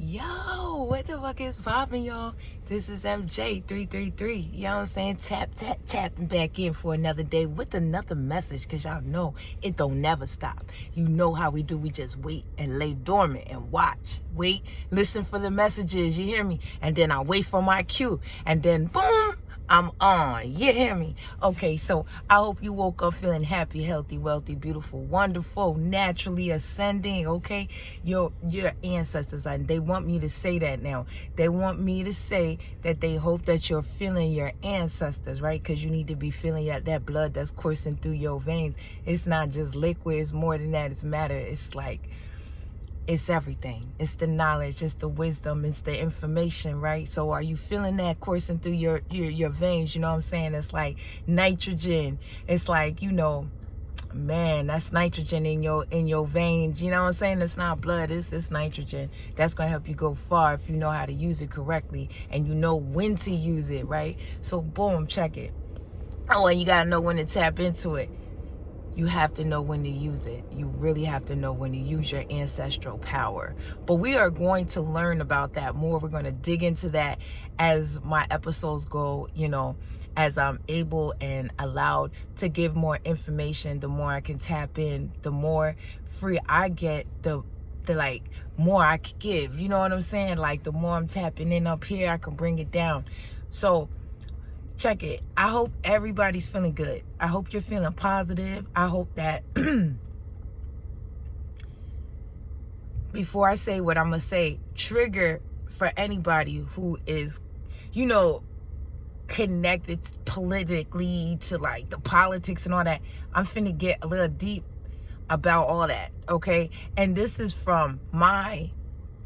Yo, what the fuck is poppin', y'all? This is MJ333. You know what I'm saying? Tapping back in for another day with another message, because y'all know it don't never stop. You know how we do. We just wait and lay dormant and watch. Wait, listen for the messages, you hear me? And then I wait for my cue. And then boom, I'm on. You hear me? Okay, so I hope you woke up feeling happy, healthy, wealthy, beautiful, wonderful, naturally ascending, okay? Your ancestors, and they want me to say that now. They want me to say that they hope that you're feeling your ancestors, right? Because you need to be feeling that blood that's coursing through your veins. It's not just liquid. It's more than that. It's matter. It's like... it's everything. It's the knowledge, it's the wisdom, it's the information, right? So are you feeling that coursing through your veins? You know what I'm saying? It's like nitrogen. It's like, you know, man, that's nitrogen in your veins. You know what I'm saying? It's not blood, it's nitrogen. That's gonna help you go far if you know how to use it correctly and you know when to use it, right? So boom, check it. Oh, and you gotta know when to tap into it. You have to know when to use it. You really have to know when to use your ancestral power. But we are going to learn about that more. We're going to dig into that as my episodes go, you know, as I'm able and allowed to give more information. The more I can tap in, the more free I get, the like more I can give. You know what I'm saying? Like the more I'm tapping in up here, I can bring it down. So check it. I hope everybody's feeling good. I hope you're feeling positive. I hope that before I say what I'm going to say, trigger for anybody who is, you know, connected politically to like the politics and all that. I'm finna get a little deep about all that, okay? And this is from my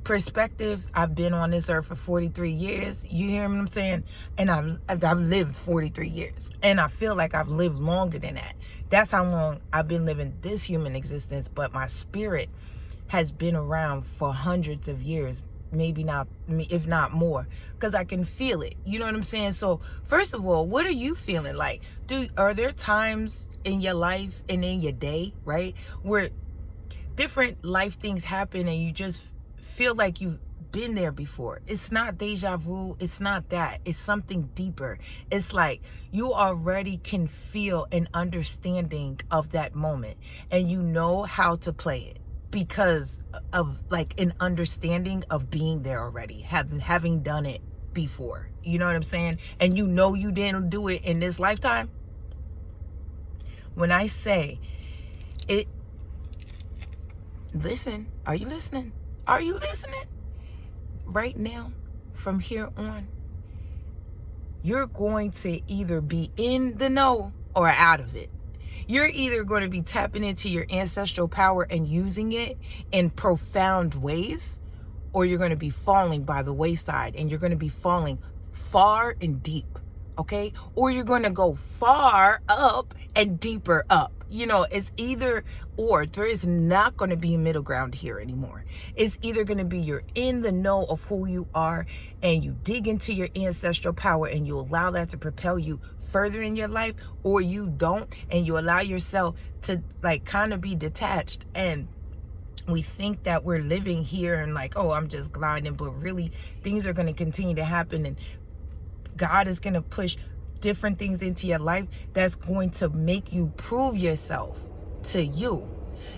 perspective. I've been on this earth for 43 years. You hear what I'm saying? And I've lived 43 years. And I feel like I've lived longer than that. That's how long I've been living this human existence. But my spirit has been around for hundreds of years. Maybe not, if not more. Because I can feel it. You know what I'm saying? So first of all, what are you feeling like? Are there times in your life and in your day, right, where different life things happen and you just feel like you've been there before? It's not deja vu. It's not that. It's something deeper. It's like you already can feel an understanding of that moment and you know how to play it because of like an understanding of being there already, having done it before. You know what I'm saying? And you know you didn't do it in this lifetime. When I say it, listen, are you listening? Are you listening? Right now, from here on, you're going to either be in the know or out of it. You're either going to be tapping into your ancestral power and using it in profound ways, or you're going to be falling by the wayside and you're going to be falling far and deep, okay? Or you're going to go far up and deeper up. You know, it's either or. There is not going to be a middle ground here anymore. It's either going to be you're in the know of who you are and you dig into your ancestral power and you allow that to propel you further in your life, or you don't and you allow yourself to like kind of be detached. And we think that we're living here and like, oh, I'm just gliding, but really things are going to continue to happen and God is going to push different things into your life that's going to make you prove yourself to you.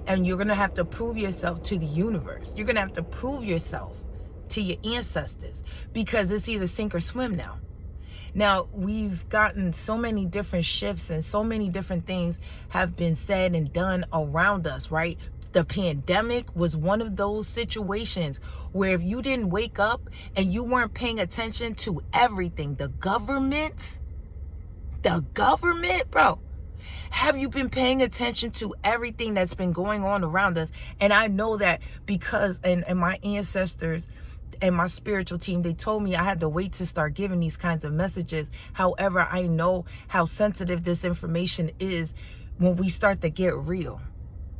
And you're going to have to prove yourself to the universe. You're going to have to prove yourself to your ancestors because it's either sink or swim now. Now, we've gotten so many different shifts and so many different things have been said and done around us, right? The pandemic was one of those situations where if you didn't wake up and you weren't paying attention to everything, the government, bro, have you been paying attention to everything that's been going on around us? And I know that because, and my ancestors and my spiritual team, they told me I had to wait to start giving these kinds of messages. However, I know how sensitive this information is when we start to get real.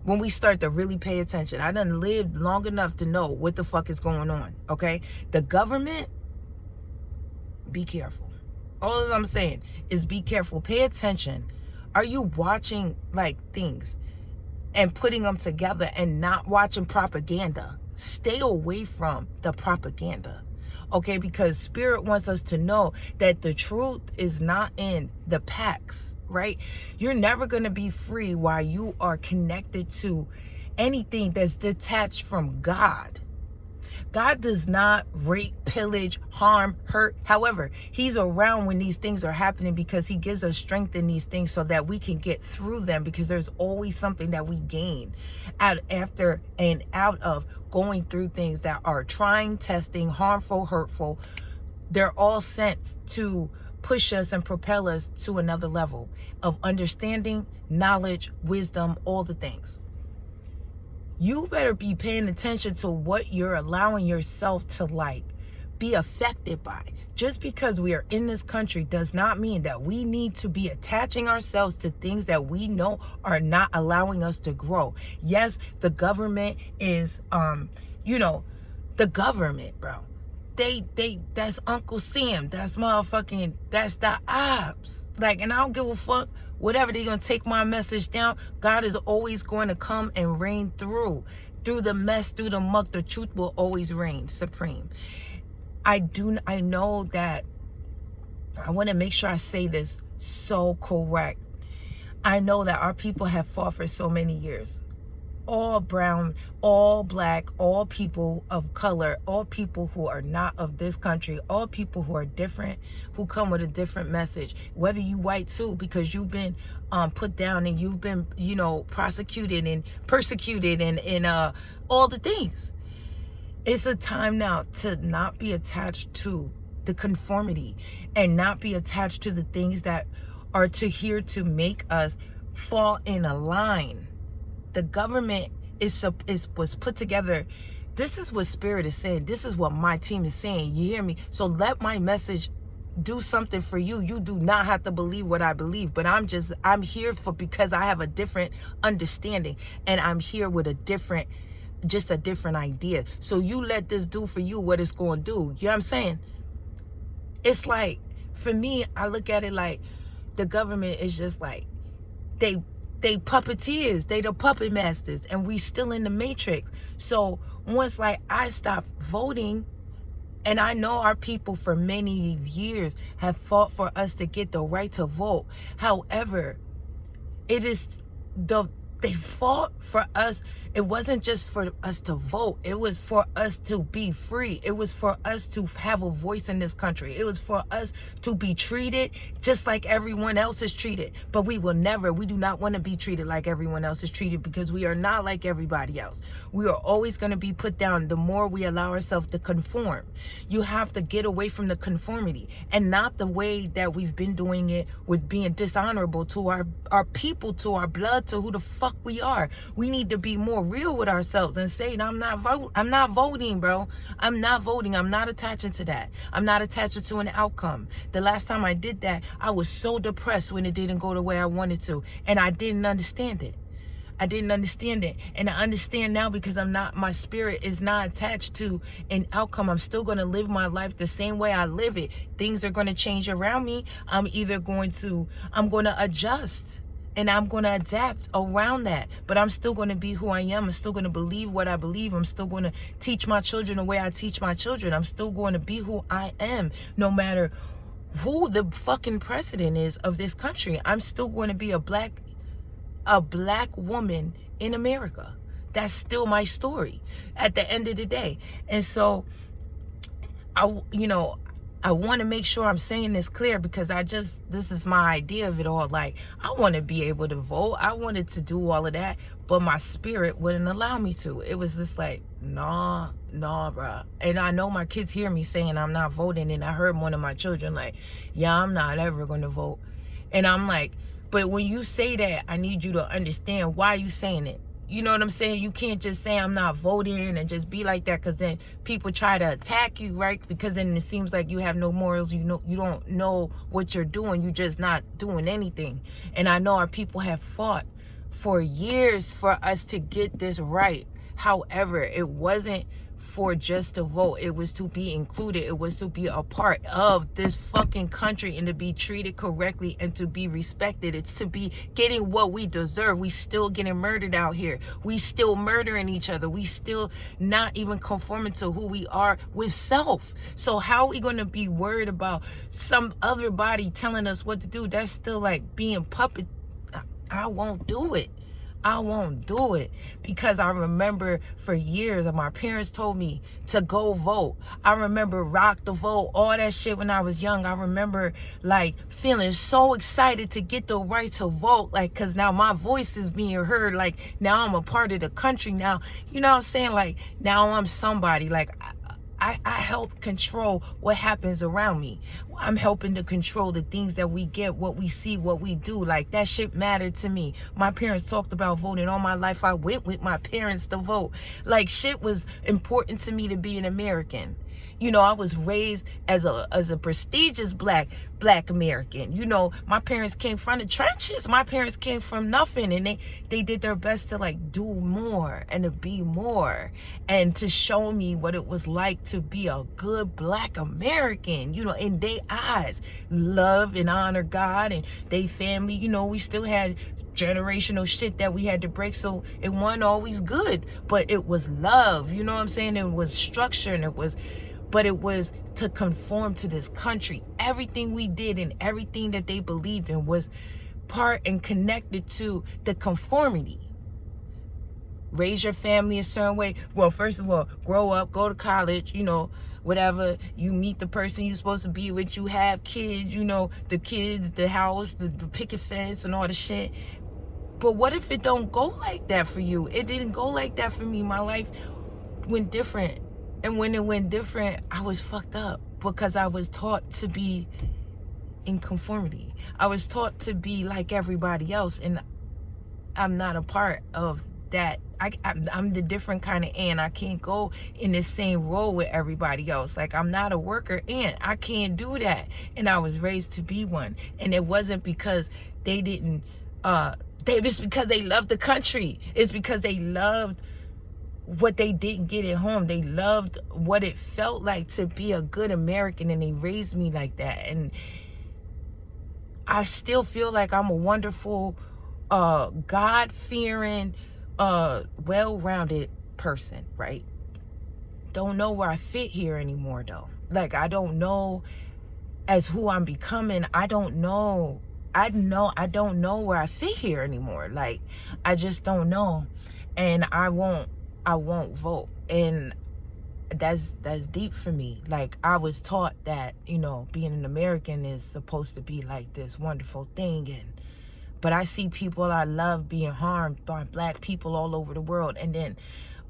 When we start to really pay attention. I done lived long enough to know what the fuck is going on, okay? The government, be careful. All I'm saying is be careful. Pay attention. Are you watching like things and putting them together and not watching propaganda? stay away from the propaganda. Okay, because Spirit wants us to know that the truth is not in the packs, right? You're never going to be free while you are connected to anything that's detached from God. God does not rape, pillage, harm, hurt. However, he's around when these things are happening because he gives us strength in these things so that we can get through them, because there's always something that we gain after and out of going through things that are trying, testing, harmful, hurtful. They're all sent to push us and propel us to another level of understanding, knowledge, wisdom, all the things. You better be paying attention to what you're allowing yourself to be affected by. Just because we are in this country does not mean that we need to be attaching ourselves to things that we know are not allowing us to grow. Yes, the government is, the government, bro. That's Uncle Sam. That's motherfucking, that's the ops. And I don't give a fuck. Whatever, they're going to take my message down. God is always going to come and reign through the mess, through the muck. The truth will always reign supreme. I know that I want to make sure I say this so correct. I know that our people have fought for so many years. All brown, all black, all people of color, all people who are not of this country, all people who are different, who come with a different message. Whether you white too, because you've been put down and you've been, prosecuted and persecuted and all the things. It's a time now to not be attached to the conformity and not be attached to the things that are here to make us fall in a line. The government was put together. This is what Spirit is saying. This is what my team is saying. You hear me? So let my message do something for you. You do not have to believe what I believe, but I'm here because I have a different understanding, and I'm here with a different idea. So you let this do for you what it's going to do. You know what I'm saying? It's like, for me, I look at it like the government is just like, they puppeteers, they the puppet masters, and we still in the matrix. So once I stop voting, and I know our people for many years have fought for us to get the right to vote. However, they fought for us. It wasn't just for us to vote. It was for us to be free. It was for us to have a voice in this country. It was for us to be treated just like everyone else is treated. But we do not want to be treated like everyone else is treated, because we are not like everybody else. We are always going to be put down the more we allow ourselves to conform. You have to get away from the conformity, and not the way that we've been doing it, with being dishonorable to our people, to our blood, to who the fuck we are. We need to be more real with ourselves and say, I'm not voting, bro. I'm not voting. I'm not attaching to that. I'm not attaching to an outcome. The last time I did that, I was so depressed when it didn't go the way I wanted to, and I didn't understand it. And I understand now, because my spirit is not attached to an outcome. I'm still going to live my life the same way I live it. Things are going to change around me. I'm going to adjust, and I'm going to adapt around that. But I'm still going to be who I am. I'm still going to believe what I believe. I'm still going to teach my children the way I teach my children. I'm still going to be who I am, no matter who the fucking president is of this country. I'm still going to be a black woman in America. That's still my story at the end of the day. And so I want to make sure I'm saying this clear, because this is my idea of it all. I want to be able to vote. I wanted to do all of that, but my spirit wouldn't allow me to. It was just like, nah, bro. And I know my kids hear me saying I'm not voting, and I heard one of my children yeah, I'm not ever going to vote. And I'm like, but when you say that, I need you to understand why you saying it. You know what I'm saying? You can't just say I'm not voting and just be like that, because then people try to attack you, right? Because then it seems like you have no morals. You don't know what you're doing. You're just not doing anything. And I know our people have fought for years for us to get this right. However, it wasn't for just to vote. It was to be included. It was to be a part of this fucking country and to be treated correctly and to be respected. It's to be getting what we deserve. We still getting murdered out here. We still murdering each other. We still not even conforming to who we are with self. So how are we going to be worried about some other body telling us what to do? That's still like being puppet. I won't do it. I won't do it, because I remember for years my parents told me to go vote. I remember rock the vote, all that shit when I was young. I remember like feeling so excited to get the right to vote, like, cause now my voice is being heard. Like now I'm a part of the country now. You know what I'm saying? Like now I'm somebody. Like I help control what happens around me. I'm helping to control the things that we get, what we see, what we do. Like that shit mattered to me. My parents talked about voting all my life. I went with my parents to vote. Like shit was important to me to be an American. You know, I was raised as a prestigious black American. You know, my parents came from the trenches. My parents came from nothing, and they did their best to like do more and to be more and to show me what it was like to be a good black American, you know, in their eyes. Love and honor God and they family. You know, we still had generational shit that we had to break, so it wasn't always good, but it was love. You know what I'm saying? It was structure, and it was to conform to this country. Everything we did and everything that they believed in was part and connected to the conformity. Raise your family a certain way. Well, first of all, grow up, go to college, you know, whatever. You meet the person you're supposed to be with. You have kids, you know, the kids, the house, the picket fence and all the shit. But what if it don't go like that for you? It didn't go like that for me. My life went different. And when it went different, I was fucked up because I was taught to be in conformity. I was taught to be like everybody else, and I'm not a part of that. I'm the different kind of ant. I can't go in the same role with everybody else. Like, I'm not a worker ant. I can't do that. And I was raised to be one. And it wasn't because they didn't, it's because they loved the country. It's because they loved what they didn't get at home. They loved what it felt like to be a good American, and they raised me like that. And I still feel like I'm a wonderful, God-fearing, well-rounded person, right? Don't know where I fit here anymore, though. Like, I don't know as who I'm becoming. I don't know where I fit here anymore. Like, I just don't know. And I won't vote. And that's deep for me. Like, I was taught that, you know, being an American is supposed to be like this wonderful thing, but I see people I love being harmed by black people all over the world. And then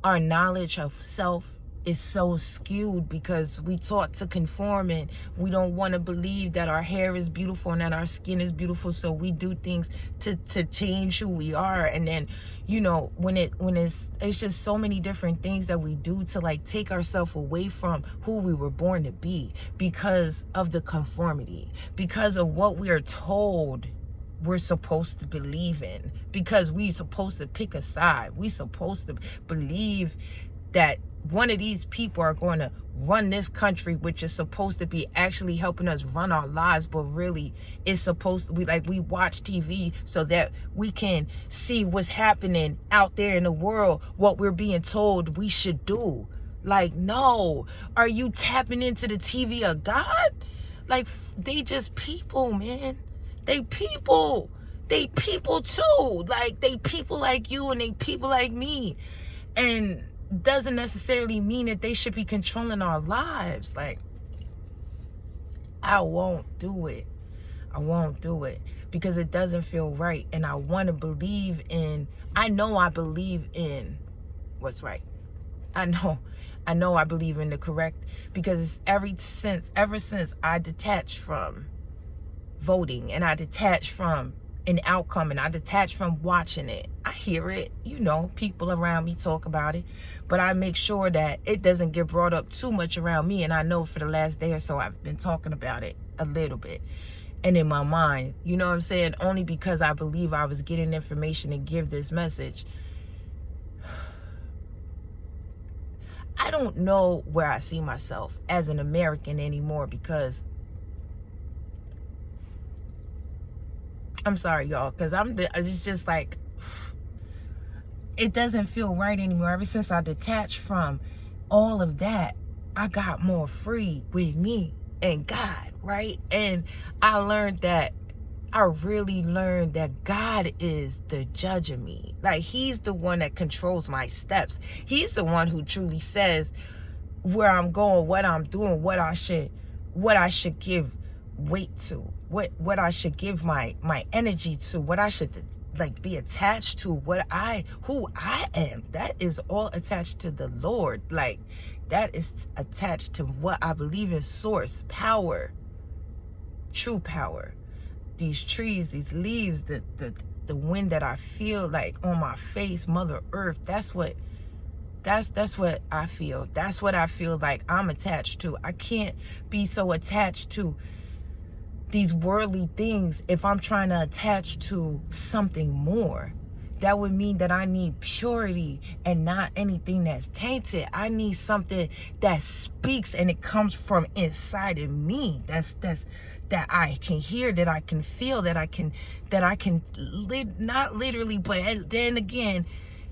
our knowledge of self is so skewed because we taught to conform, and we don't want to believe that our hair is beautiful and that our skin is beautiful, so we do things to change who we are. And then, you know, when it's just so many different things that we do to like take ourselves away from who we were born to be because of the conformity, because of what we are told we're supposed to believe in, because we supposed to pick a side. We supposed to believe that one of these people are going to run this country, which is supposed to be actually helping us run our lives, but really it's supposed to be like we watch TV so that we can see what's happening out there in the world, what we're being told we should do. Like, no. Are you tapping into the TV of God? Like, they just people, man. They people too. Like, they people like you and they people like me. And doesn't necessarily mean that they should be controlling our lives. Like, I won't do it. I won't do it because it doesn't feel right. And I want to believe in, I know I believe in what's right. I know I believe in the correct, because ever since I detached from voting, and I detached from an outcome, and I detach from watching it. I hear it, you know, people around me talk about it, but I make sure that it doesn't get brought up too much around me. And I know for the last day or so I've been talking about it a little bit, and in my mind, you know what I'm saying, only because I believe I was getting information to give this message. I don't know where I see myself as an American anymore, because I'm sorry, y'all, because it's just like, it doesn't feel right anymore. Ever since I detached from all of that, I got more free with me and God, right? And I really learned that God is the judge of me. Like, he's the one that controls my steps. He's the one who truly says where I'm going, what I'm doing, what I should give weight to, what I should give my energy to, what I should like be attached to, who I am. That is all attached to the Lord. Like, that is attached to what I believe in, source, power, true power. These trees, these leaves, the wind that I feel like on my face, Mother Earth, that's what I feel. That's what I feel like I'm attached to. I can't be so attached to these worldly things if I'm trying to attach to something more. That would mean that I need purity and not anything that's tainted. I need something that speaks and it comes from inside of me. That I can hear, that I can feel, that I can not literally, but then again,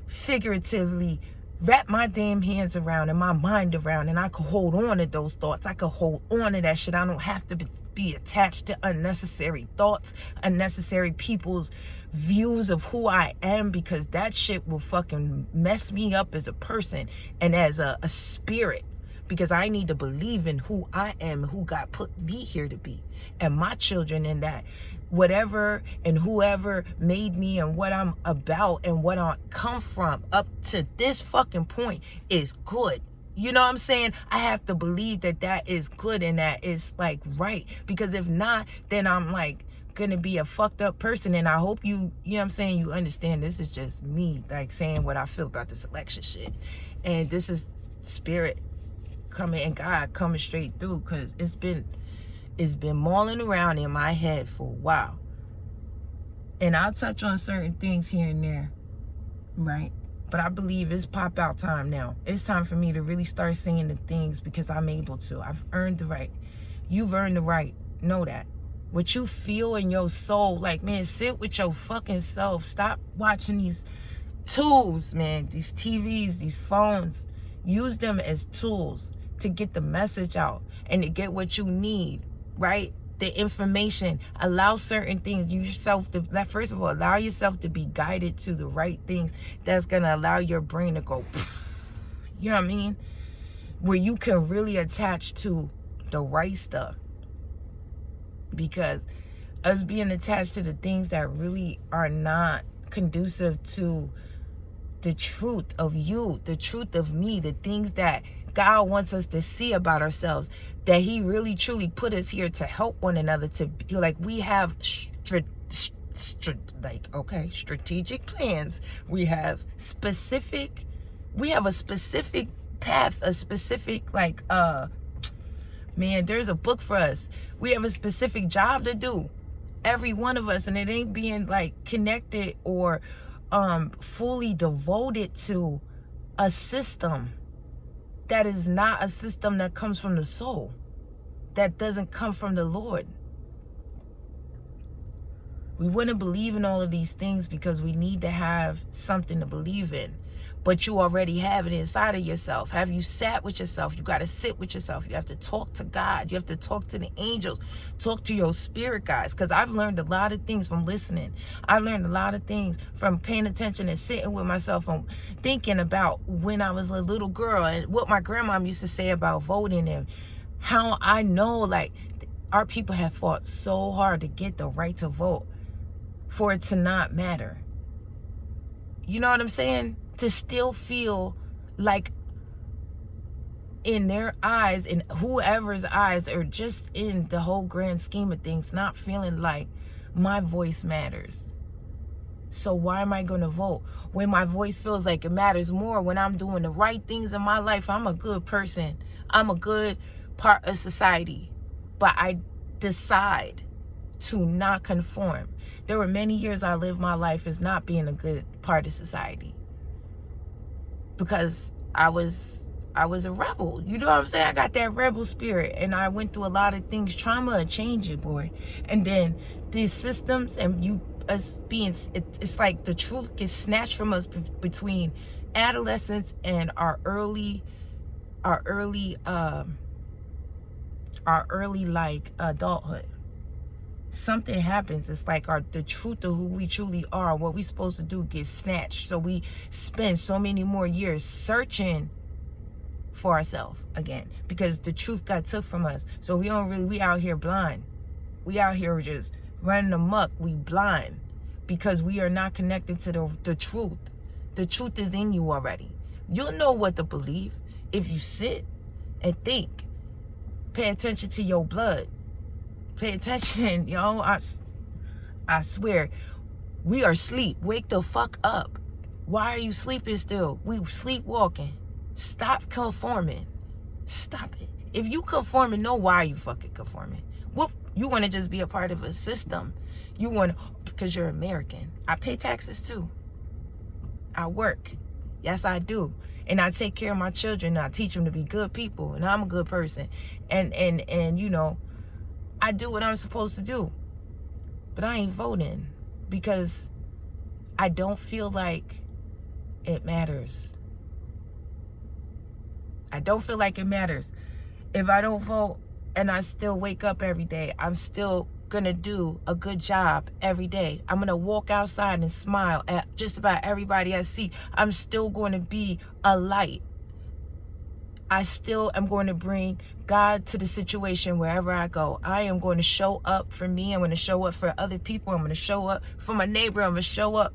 figuratively, wrap my damn hands around and my mind around, and I could hold on to those thoughts. I could hold on to that shit. I don't have to be attached to unnecessary thoughts, unnecessary people's views of who I am, because that shit will fucking mess me up as a person and as a spirit. Because I need to believe in who I am, who God put me here to be, and my children, and that whatever and whoever made me and what I'm about and what I come from up to this fucking point is good. You know what I'm saying? I have to believe that that is good and that is like right. Because if not, then I'm like gonna be a fucked up person. And I hope you know what I'm saying, you understand this is just me like saying what I feel about this election shit. And this is spirit coming and God coming straight through, because it's been mulling around in my head for a while. And I'll touch on certain things here and there, right? But I believe it's pop out time now. It's time for me to really start saying the things, because I'm able to. I've earned the right. You've earned the right. Know that. What you feel in your soul, like, man, sit with your fucking self. Stop watching these tools, man. These TVs, these phones. Use them as tools to get the message out and to get what you need, right? The information. Allow certain things, first of all, allow yourself to be guided to the right things that's going to allow your brain to go, you know what I mean? Where you can really attach to the right stuff. Because us being attached to the things that really are not conducive to the truth of you, the truth of me, the things that God wants us to see about ourselves, that he really truly put us here to help one another, to be like, we have strategic plans. We have a specific path, a specific man, there's a book for us. We have a specific job to do, every one of us, and it ain't being like connected or fully devoted to a system that is not a system that comes from the soul, that doesn't come from the Lord. We wouldn't believe in all of these things because we need to have something to believe in. But you already have it inside of yourself. Have you sat with yourself? You got to sit with yourself. You have to talk to God. You have to talk to the angels. Talk to your spirit guides. Because I've learned a lot of things from listening. I learned a lot of things from paying attention and sitting with myself and thinking about when I was a little girl and what my grandma used to say about voting, and how I know like our people have fought so hard to get the right to vote for it to not matter. You know what I'm saying? To still feel like in their eyes, in whoever's eyes, or just in the whole grand scheme of things, not feeling like my voice matters. So why am I going to vote when my voice feels like it matters more, when I'm doing the right things in my life? I'm a good person. I'm a good part of society. But I decide to not conform. There were many years I lived my life as not being a good part of society, because I was I was a rebel. You know what I'm saying? I got that rebel spirit, and I went through a lot of things. Trauma and change it, boy. And then these systems and us being, it's like the truth gets snatched from us between adolescence and our early like adulthood. Something happens. It's like the truth of who we truly are, what we supposed to do, gets snatched. So we spend so many more years searching for ourselves again, because the truth got took from us. So we out here blind. We out here just running amok. We blind because we are not connected to the truth. The truth is in you already. You'll know what to believe if you sit and think. Pay attention to your blood. Pay attention, yo. I swear, we are asleep. Wake the fuck up. Why are you sleeping still? We sleepwalking. Stop conforming. Stop it. If you conforming, know why you fucking conforming. Whoop, you want to just be a part of a system. You want to, because you're American. I pay taxes too. I work. Yes, I do. And I take care of my children. And I teach them to be good people. And I'm a good person. And you know, I do what I'm supposed to do. But I ain't voting because I don't feel like it matters. I don't feel like it matters. If I don't vote and I still wake up every day, I'm still gonna do a good job every day. I'm gonna walk outside and smile at just about everybody I see. I'm still going to be a light. I still am going to bring God to the situation wherever I go. I am going to show up for me. I'm going to show up for other people. I'm going to show up for my neighbor. I'm going to show up.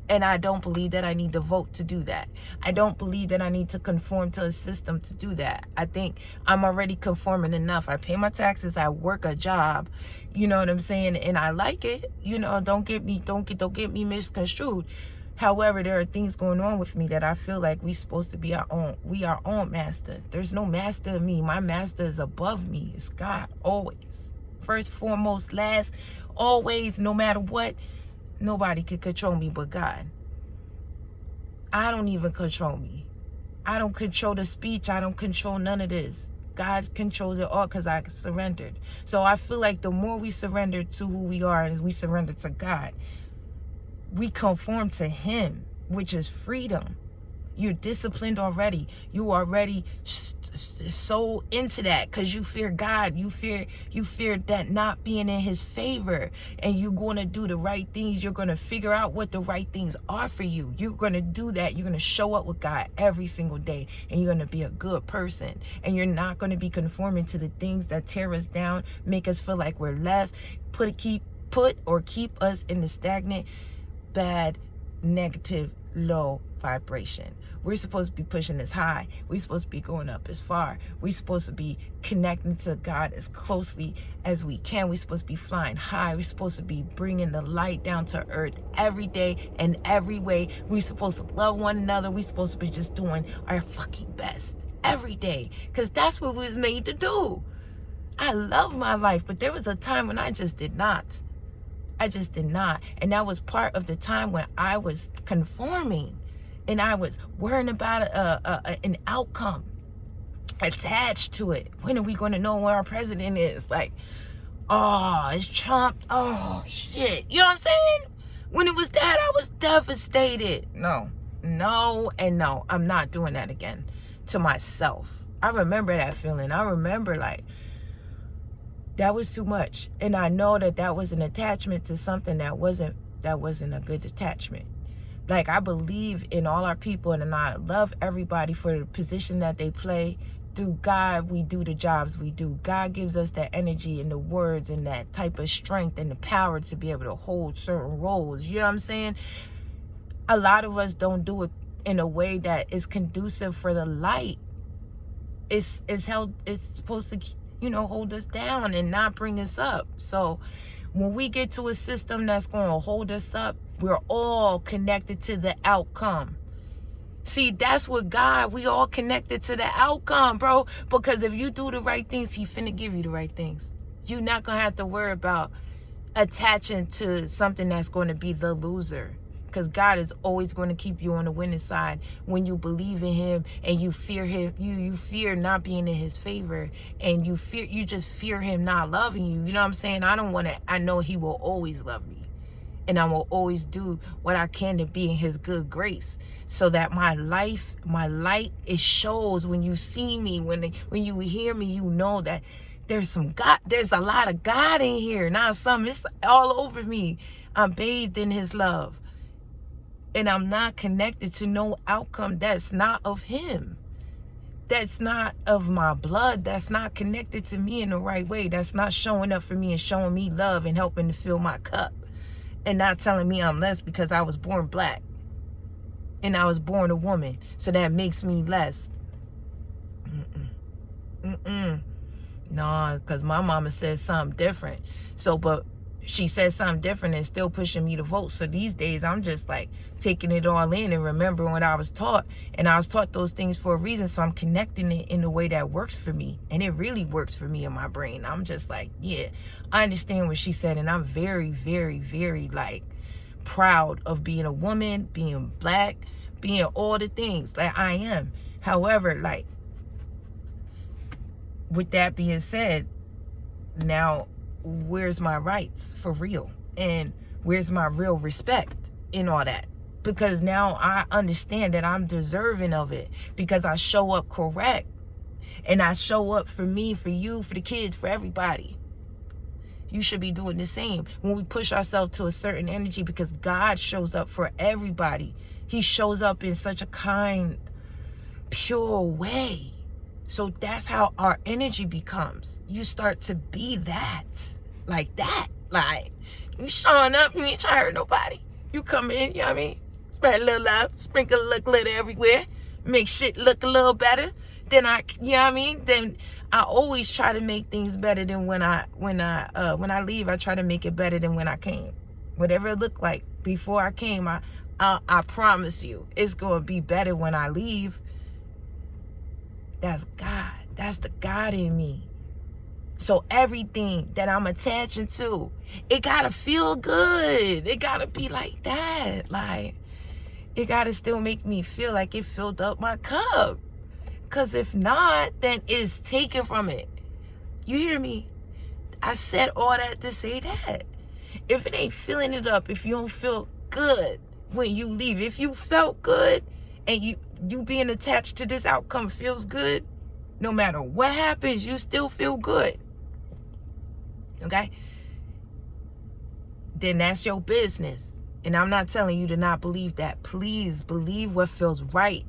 And I don't believe that I need to vote to do that. I don't believe that I need to conform to a system to do that. I think I'm already conforming enough. I pay my taxes. I work a job. You know what I'm saying? And I like it. You know, don't get me misconstrued. However, there are things going on with me that I feel like we supposed to be our own master. There's no master of me. My master is above me. It's God, always. First, foremost, last, always, no matter what. Nobody can control me but God. I don't even control me. I don't control the speech. I don't control none of this. God controls it all because I surrendered. So I feel like the more we surrender to who we are and we surrender to God, we conform to Him, which is freedom. You're disciplined already. You already so into that because you fear God. You fear that not being in His favor, and you're going to do the right things. You're going to figure out what the right things are for you. You're going to do that. You're going to show up with God every single day, and you're going to be a good person. And you're not going to be conforming to the things that tear us down, make us feel like we're less, keep us in the stagnant, bad, negative, low vibration. We're supposed to be pushing as high. We're supposed to be going up as far. We're supposed to be connecting to God as closely as we can. We're supposed to be flying high. We're supposed to be bringing the light down to earth every day and every way. We're supposed to love one another. We're supposed to be just doing our fucking best every day, because that's what we was made to do. I love my life, but there was a time when I just did not. And that was part of the time when I was conforming. And I was worrying about an outcome attached to it. When are we going to know where our president is? Like, oh, it's Trump. Oh, shit. You know what I'm saying? When it was that, I was devastated. No. I'm not doing that again to myself. I remember that feeling. I remember, like, that was too much. And I know that was an attachment to something that wasn't a good attachment. Like, I believe in all our people, and I love everybody for the position that they play. Through God, we do the jobs we do. God gives us that energy and the words and that type of strength and the power to be able to hold certain roles. You know what I'm saying? A lot of us don't do it in a way that is conducive for the light. It's supposed to, hold us down and not bring us up. So when we get to a system that's going to hold us up, we're all connected to the outcome. See, that's what God, we all connected to the outcome, bro. Because if you do the right things, He finna give you the right things. You're not going to have to worry about attaching to something that's going to be the loser. Because God is always going to keep you on the winning side when you believe in him and you fear him. You fear not being in his favor, and you just fear him not loving you. You know what I'm saying? I know he will always love me. And I will always do what I can to be in his good grace, so that my light, it shows when you see me, when you hear me, you know that there's a lot of God in here. Not some, it's all over me. I'm bathed in his love. And I'm not connected to no outcome that's not of him. That's not of my blood. That's not connected to me in the right way. That's not showing up for me and showing me love and helping to fill my cup. And not telling me I'm less because I was born black. And I was born a woman. So that makes me less. No, because my mama said something different. But she said something different and still pushing me to vote. So these days, I'm just like taking it all in and remembering what I was taught. And I was taught those things for a reason. So I'm connecting it in a way that works for me. And it really works for me in my brain. I'm just like, yeah, I understand what she said. And I'm very, very, very like proud of being a woman, being black, being all the things that I am. However, like, with that being said, now, where's my rights for real? And where's my real respect in all that? Because now I understand that I'm deserving of it because I show up correct. And I show up for me, for you, for the kids, for everybody. You should be doing the same. When we push ourselves to a certain energy, because God shows up for everybody. He shows up in such a kind, pure way. So that's how our energy becomes. You start to be that. Like that. Like, you showing up, you ain't trying to hurt nobody. You come in, you know what I mean? Spread a little love, sprinkle a little glitter everywhere. Make shit look a little better. Then you know what I mean? Then I always try to make things better than when I leave. I try to make it better than when I came. Whatever it looked like before I came, I promise you, it's going to be better when I leave. That's God. That's the God in me. So everything that I'm attaching to, it gotta feel good. It gotta be like that. Like, it gotta still make me feel like it filled up my cup. Because if not, then it's taken from it. You hear me? I said all that to say that. If it ain't filling it up, if you don't feel good when you leave, if you felt good and you being attached to this outcome feels good, no matter what happens, you still feel good. Okay? Then that's your business. And I'm not telling you to not believe that. Please believe what feels right.